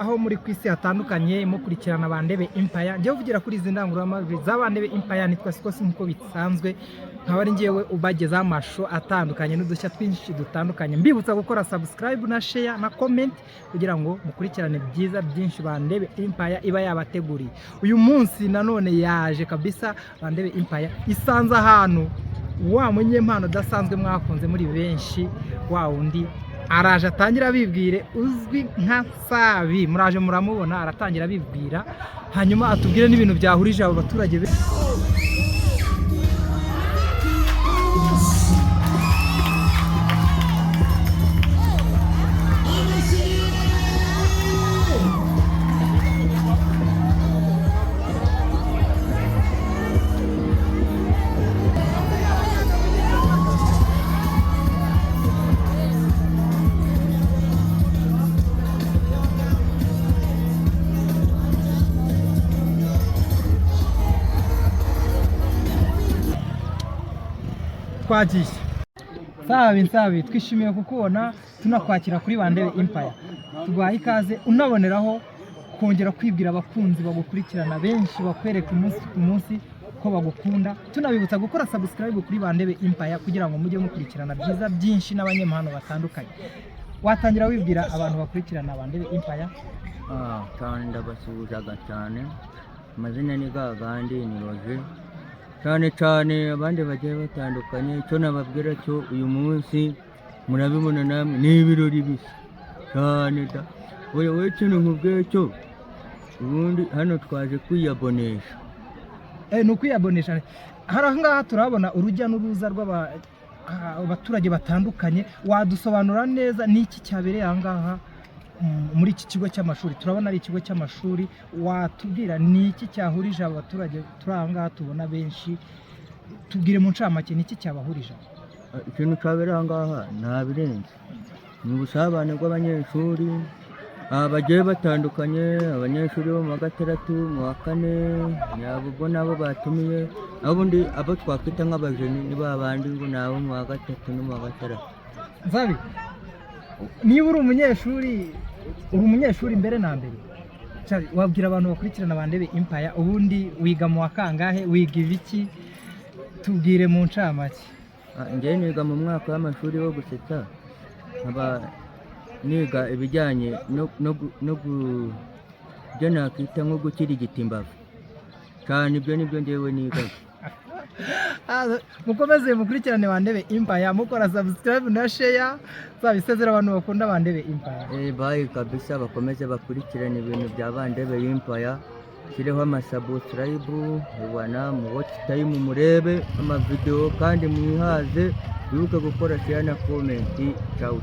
aho muri kwisi hatandukanye mukurikirana Bandebe Empire. Ngiye uvugira kuri izi ndangururamajwi za Bandebe Empire, nitwa Sikosi nkuko bisanzwe, nkaba ari ngiyewe ubageza amasho atandukanye n'udushya twinshi dutandukanye. Mbibutsa gukora subscribe na share na comment kugira ngo mukurikirane byiza byinshi Bandebe Empire iba yabateguriye. Uyu munsi nanone yaje kabisa Bandebe Empire isanze ahantu wa munyempano dasanzwe mwakunze muri benshi, wa undi araje atangira abibwire uzwi nka Sabi. Muraje muramubona aratangira abibwira, hanyuma atubwire n'ibintu byahurije abo baturage be. Twagiye Sabi, twishimiye kukubona, tunakwakira kuri Bandebe Empire. Tubaye ikaze, unaboneraho kongera kwibwira abakunzi bagukurikirana benshi, bakwereka umunsi ku munsi ko bagukunda. Tunabibutsa gukora subscribe kuri Bandebe Empire kugira ngo mujye mukurikirana byiza byinshi n'abanyempano batandukanye. Watangira wibwira abantu bakurikirana Bandebe Empire? Cyane ndabasuhuzaga cyane, amazina ni Gagandi ni Roger. Cyane abandi bagiye batandukanye. Icyo nababwira cyo uyu munsi murabibona namwe ni ibirori bisa cyane da. Wowe ikintu nkubwiye cyo ubundi hano twaje kwiyabonesha. Ni ukwiyabonesha. Hari ahangaha turabona urujya n'uruza rw'abaturage batandukanye. Wadusobanura neza n'iki cyabereye ahangaha muri iki kigo cy'amashuri? Turabona ari ikigo cy'amashuri, watubwira n'iki cyahurije abaturage turi ahangaha tubona benshi? Tubwire mu ncamake n'iki cyabahurije. Ikintu cyabereye ahangaha nta birenze, ni ubusabane bw'abanyeshuri bagiye batandukanye. Abanyeshuri bo mu wa gatandatu, mu wa kane, nabo nabo batumiye. Ubundi abo twakwita nk'abajeni ni babandi ngo nabo mu wa gatatu no mu wa gatandatu. Sabi, niba uri umunyeshuri mbere na mbere, wabwira abantu bakurikirana Bandebe Empire, ubundi wiga mu wa kangahe, wiga ibiki? Tubwire mu ncamake. Njye niga mu mwaka w'amashuri wo gusetsa, nkaba niga ibijyanye byo nakwita nko gukirigita imbavu cyane. Ibyo nibyo njyewe niga. Mukomeze mukurikirane Bandebe Empire, mukora subscribe na share. Zabisezera abantu bakunda Bandebe Empire. Bye kabisa, bakomeze bakurikirane ibintu bya Bandebe Empire. Kireho amasubscribe, ubona mu watch time murebe amavideo kandi mwihaze. Wibuke gukora share na comment. Ciao.